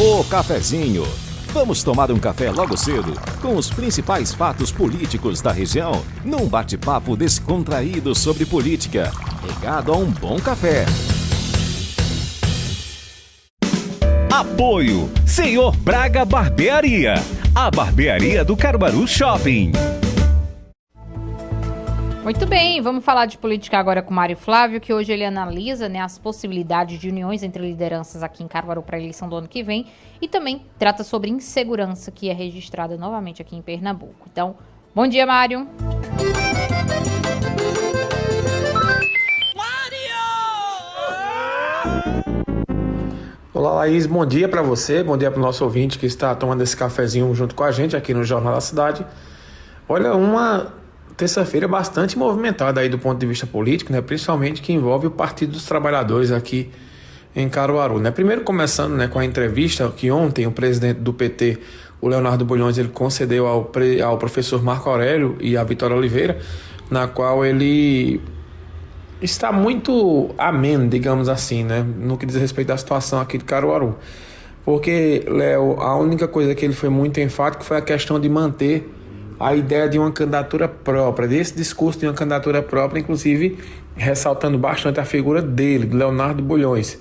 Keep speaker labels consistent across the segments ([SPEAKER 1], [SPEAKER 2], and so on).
[SPEAKER 1] O Cafezinho. Vamos tomar um café logo cedo com os principais fatos políticos da região, num bate-papo descontraído sobre política, regado a um bom café.
[SPEAKER 2] Apoio Senhor Braga Barbearia, a barbearia do Caruaru Shopping.
[SPEAKER 3] Muito bem, vamos falar de política agora com o Mário Flávio, que hoje ele analisa, as possibilidades de uniões entre lideranças aqui em Caruaru para a eleição do ano que vem e também trata sobre insegurança que é registrada novamente aqui em Pernambuco. Então, bom dia, Mário.
[SPEAKER 4] Olá, Laís, bom dia para você, bom dia para o nosso ouvinte que está tomando esse cafezinho junto com a gente aqui no Jornal da Cidade. Olha, uma terça-feira bastante movimentada aí do ponto de vista político, principalmente que envolve o Partido dos Trabalhadores aqui em Caruaru. Primeiro começando com a entrevista que ontem o presidente do PT, o Leonardo Bulhões, ele concedeu ao professor Marco Aurélio e à Vitória Oliveira, na qual ele está muito ameno, digamos assim, no que diz respeito à situação aqui de Caruaru. Porque, Léo, a única coisa que ele foi muito enfático foi a questão de manter a ideia de uma candidatura própria, desse discurso de uma candidatura própria, inclusive ressaltando bastante a figura dele, Leonardo Bulhões.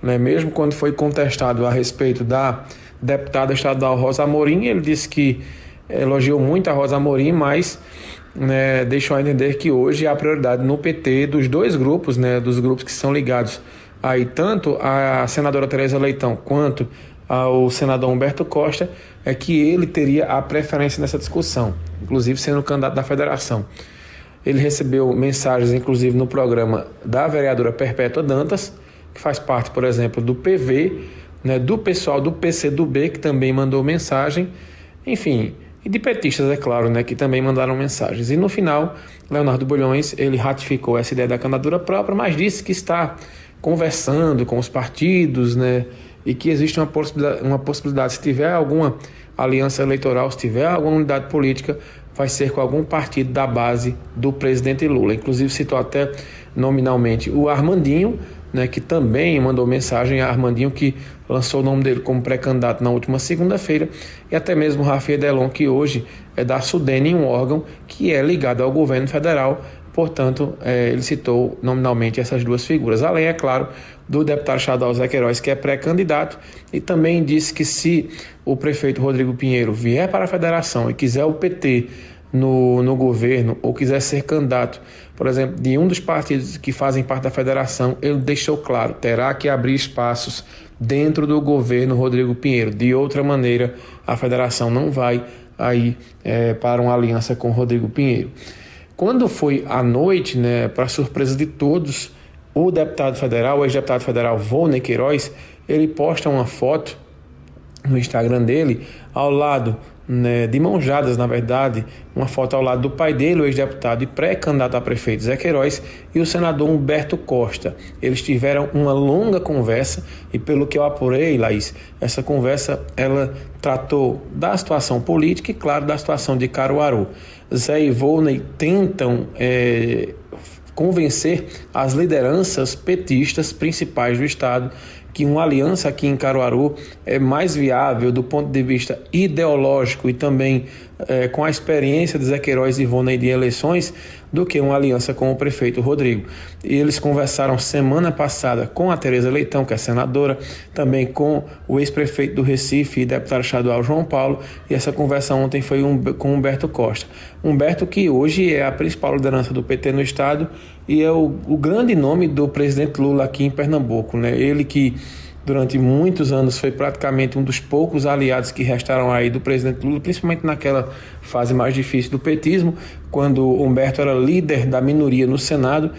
[SPEAKER 4] Mesmo quando foi contestado a respeito da deputada estadual Rosa Amorim, ele disse que elogiou muito a Rosa Amorim, mas deixou a entender que hoje a prioridade no PT dos dois grupos, dos grupos que são ligados aí, tanto a senadora Tereza Leitão quanto ao senador Humberto Costa, é que ele teria a preferência nessa discussão, inclusive sendo candidato da federação. Ele recebeu mensagens, inclusive, no programa da vereadora Perpétua Dantas, que faz parte, por exemplo, do PV, do pessoal do PCdoB, que também mandou mensagem, enfim, e de petistas, é claro, que também mandaram mensagens. E no final, Leonardo Bulhões, ele ratificou essa ideia da candidatura própria, mas disse que está conversando com os partidos, e que existe uma possibilidade, se tiver alguma aliança eleitoral, se tiver alguma unidade política, vai ser com algum partido da base do presidente Lula. Inclusive citou até nominalmente o Armandinho, que também mandou mensagem, a Armandinho, que lançou o nome dele como pré-candidato na última segunda-feira, e até mesmo o Rafael Delon, que hoje é da Sudene, um órgão que é ligado ao governo federal. Portanto, ele citou nominalmente essas duas figuras, além, é claro, do deputado estadual Zé Queiroz, que é pré-candidato, e também disse que se o prefeito Rodrigo Pinheiro vier para a federação e quiser o PT no governo, ou quiser ser candidato, por exemplo, de um dos partidos que fazem parte da federação, ele deixou claro, terá que abrir espaços dentro do governo Rodrigo Pinheiro. De outra maneira, a federação não vai aí para uma aliança com Rodrigo Pinheiro. Quando foi à noite, para surpresa de todos, o ex-deputado federal Volney Queiroz, ele posta uma foto no Instagram dele, ao lado, de mãos dadas, na verdade, uma foto ao lado do pai dele, o ex-deputado e pré-candidato a prefeito Zé Queiroz, e o senador Humberto Costa. Eles tiveram uma longa conversa e, pelo que eu apurei, Laís, essa conversa ela tratou da situação política e, claro, da situação de Caruaru. Zé e Volney tentam convencer as lideranças petistas principais do estado que uma aliança aqui em Caruaru é mais viável do ponto de vista ideológico e também com a experiência de Zé Queiroz e Volney de eleições do que uma aliança com o prefeito Rodrigo. E eles conversaram semana passada com a Tereza Leitão, que é senadora, também com o ex-prefeito do Recife e deputado estadual João Paulo, e essa conversa ontem foi com Humberto Costa. Humberto, que hoje é a principal liderança do PT no estado e é o grande nome do presidente Lula aqui em Pernambuco, Ele que durante muitos anos foi praticamente um dos poucos aliados que restaram aí do presidente Lula, principalmente naquela fase mais difícil do petismo, quando Humberto era líder da minoria no Senado,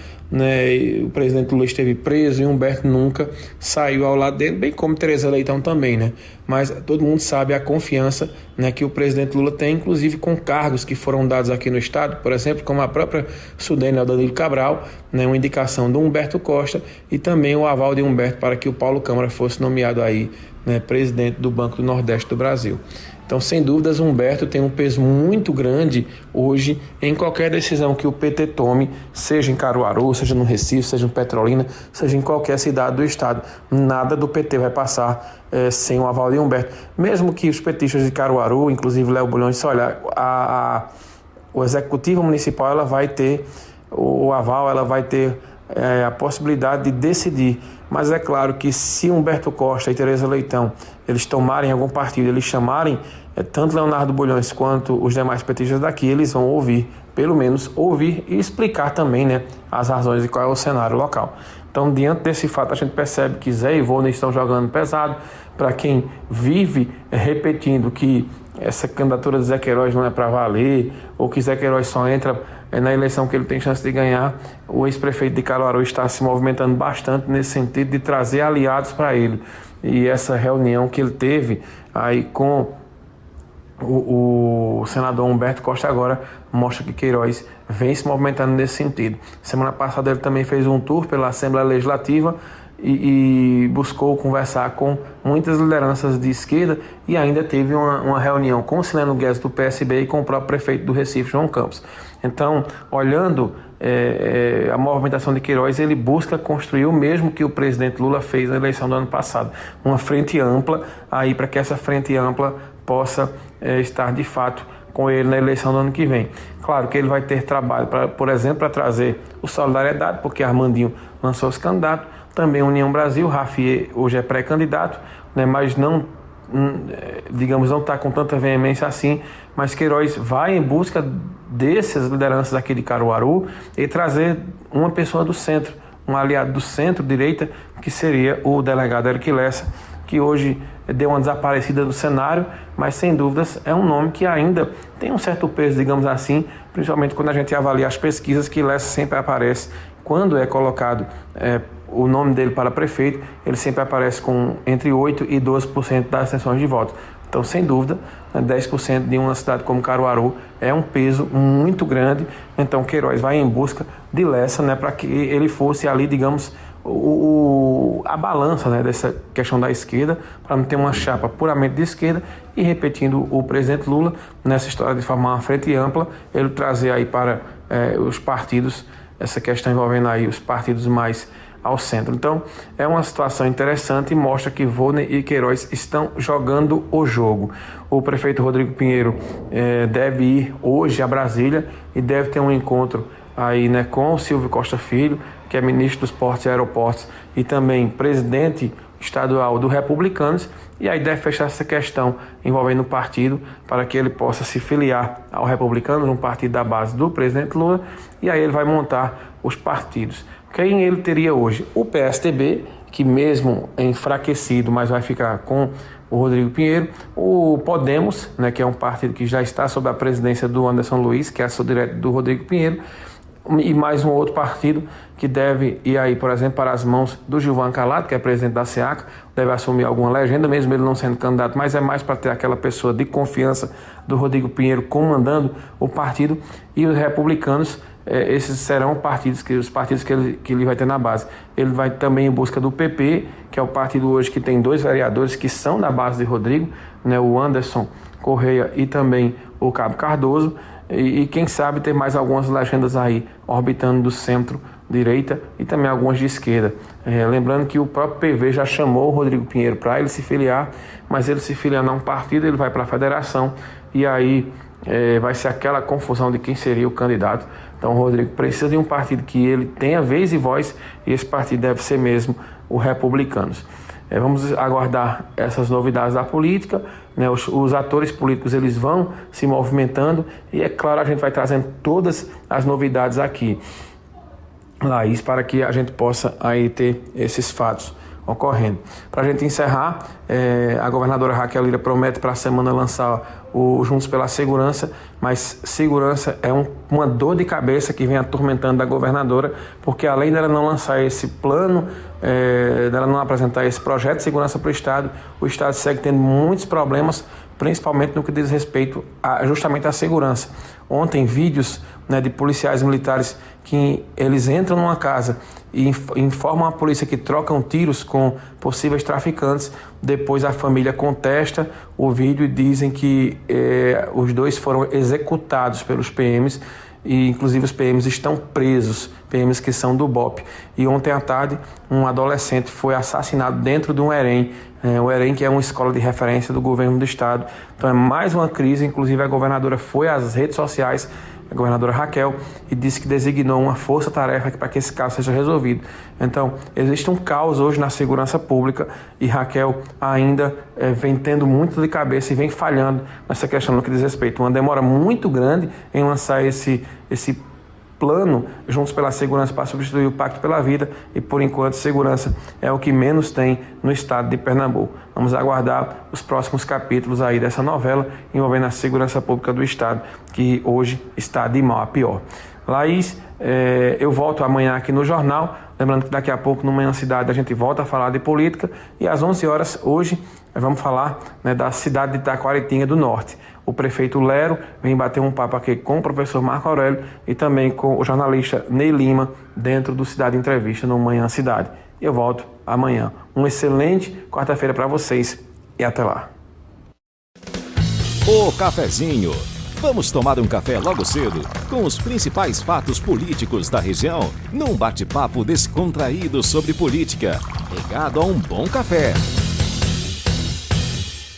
[SPEAKER 4] o presidente Lula esteve preso e Humberto nunca saiu ao lado dele, bem como Tereza Leitão também, Mas todo mundo sabe a confiança, que o presidente Lula tem, inclusive com cargos que foram dados aqui no estado, por exemplo, como a própria Sudene Aldanilo Cabral, uma indicação do Humberto Costa e também o aval de Humberto para que o Paulo Câmara fosse nomeado aí, presidente do Banco do Nordeste do Brasil. Então, sem dúvidas, Humberto tem um peso muito grande hoje em qualquer decisão que o PT tome, seja em Caruaru, seja no Recife, seja em Petrolina, seja em qualquer cidade do estado. Nada do PT vai passar sem o aval de Humberto. Mesmo que os petistas de Caruaru, inclusive Léo Bulhões, disse, olha, o executivo municipal ela vai ter o aval, ela vai ter a possibilidade de decidir. Mas é claro que se Humberto Costa e Tereza Leitão eles tomarem algum partido, eles chamarem tanto Leonardo Bulhões quanto os demais petistas daqui, eles vão ouvir, pelo menos ouvir e explicar também, né, as razões de qual é o cenário local. Então, diante desse fato, a gente percebe que Zé e Volney estão jogando pesado. Para quem vive repetindo que essa candidatura de Zé Queiroz não é para valer, ou que Zé Queiroz só entra na eleição que ele tem chance de ganhar, o ex-prefeito de Caruaru está se movimentando bastante nesse sentido de trazer aliados para ele. E essa reunião que ele teve aí com o senador Humberto Costa agora mostra que Queiroz vem se movimentando nesse sentido. Semana passada ele também fez um tour pela Assembleia Legislativa e buscou conversar com muitas lideranças de esquerda e ainda teve uma reunião com o Sileno Guedes do PSB e com o próprio prefeito do Recife, João Campos. Então, olhando a movimentação de Queiroz, ele busca construir o mesmo que o presidente Lula fez na eleição do ano passado, uma frente ampla, aí para que essa frente ampla possa estar de fato com ele na eleição do ano que vem. Claro que ele vai ter trabalho, por exemplo, para trazer o Solidariedade, porque Armandinho lançou os candidatos, também União Brasil, Rafi hoje é pré-candidato, né, mas não, digamos, não está com tanta veemência assim, mas Queiroz vai em busca dessas lideranças aqui de Caruaru e trazer uma pessoa do centro, um aliado do centro-direita, que seria o delegado Eric Lessa, que hoje deu uma desaparecida do cenário, mas sem dúvidas é um nome que ainda tem um certo peso, digamos assim, principalmente quando a gente avalia as pesquisas, que Lessa sempre aparece, quando é colocado o nome dele para prefeito, ele sempre aparece com entre 8% e 12% das intenções de voto. Então, sem dúvida, 10% de uma cidade como Caruaru é um peso muito grande. Então, Queiroz vai em busca de Lessa, né, para que ele fosse ali, digamos, a balança, né, dessa questão da esquerda, para não ter uma chapa puramente de esquerda. E repetindo o presidente Lula, nessa história de formar uma frente ampla, ele trazer aí para os partidos, essa questão envolvendo aí os partidos mais ao centro. Então, é uma situação interessante e mostra que Volney e Queiroz estão jogando o jogo. O prefeito Rodrigo Pinheiro deve ir hoje a Brasília e deve ter um encontro aí, né, com o Silvio Costa Filho, que é ministro dos Portos e Aeroportos e também presidente estadual do Republicanos, e aí deve fechar essa questão envolvendo o partido para que ele possa se filiar ao Republicanos, um partido da base do presidente Lula, e aí ele vai montar os partidos. Quem ele teria hoje? O PSDB, que mesmo enfraquecido, mas vai ficar com o Rodrigo Pinheiro. O Podemos, né, que é um partido que já está sob a presidência do Anderson Luiz, que é assessor direto do Rodrigo Pinheiro. E mais um outro partido que deve ir aí, por exemplo, para as mãos do Gilvan Calado, que é presidente da SEACA, deve assumir alguma legenda, mesmo ele não sendo candidato, mas é mais para ter aquela pessoa de confiança do Rodrigo Pinheiro comandando o partido. E os republicanos, esses serão os partidos que ele vai ter na base. Ele vai também em busca do PP, que é o partido hoje que tem 2 vereadores que são da base de Rodrigo, né, o Anderson Correia e também o Cabo Cardoso. E quem sabe ter mais algumas legendas aí orbitando do centro-direita e também algumas de esquerda. Lembrando que o próprio PV já chamou o Rodrigo Pinheiro para ele se filiar, mas ele se filiando a um partido, ele vai para a federação e aí vai ser aquela confusão de quem seria o candidato. Então o Rodrigo precisa de um partido que ele tenha vez e voz, e esse partido deve ser mesmo o Republicanos. Vamos aguardar essas novidades da política, né? Os atores políticos eles vão se movimentando e é claro a gente vai trazendo todas as novidades aqui, Laís, para que a gente possa aí ter esses fatos ocorrendo. Para a gente encerrar, a governadora Raquel Lira promete para a semana lançar o Juntos pela Segurança, mas segurança é uma dor de cabeça que vem atormentando a governadora, porque além dela não lançar esse plano, dela não apresentar esse projeto de segurança para o Estado segue tendo muitos problemas principalmente no que diz respeito justamente à segurança. Ontem, vídeos, né, de policiais militares que eles entram numa casa e informam a polícia que trocam tiros com possíveis traficantes. Depois a família contesta o vídeo e dizem que os dois foram executados pelos PMs, e inclusive os PMs estão presos, PMs que são do BOPE. E ontem à tarde um adolescente foi assassinado dentro de um EREM, o EREM, que é uma escola de referência do governo do estado. Então é mais uma crise. Inclusive a governadora foi às redes sociais, a governadora Raquel, e disse que designou uma força-tarefa para que esse caso seja resolvido. Então, existe um caos hoje na segurança pública e Raquel ainda vem tendo muito de cabeça e vem falhando nessa questão no que diz respeito. Uma demora muito grande em lançar esse plano Juntos pela Segurança para substituir o Pacto pela Vida, e por enquanto segurança é o que menos tem no estado de Pernambuco. Vamos aguardar os próximos capítulos aí dessa novela envolvendo a segurança pública do estado, que hoje está de mal a pior. Laís, eu volto amanhã aqui no Jornal, lembrando que daqui a pouco no Manhã Cidade a gente volta a falar de política, e às 11 horas hoje vamos falar, né, da cidade de Taquaritinga do Norte. O prefeito Lero vem bater um papo aqui com o professor Marco Aurélio e também com o jornalista Ney Lima dentro do Cidade Entrevista no Manhã Cidade. Eu volto amanhã. Uma excelente quarta-feira para vocês e até lá.
[SPEAKER 1] O Cafezinho. Vamos tomar um café logo cedo com os principais fatos políticos da região, num bate-papo descontraído sobre política, regado a um bom café.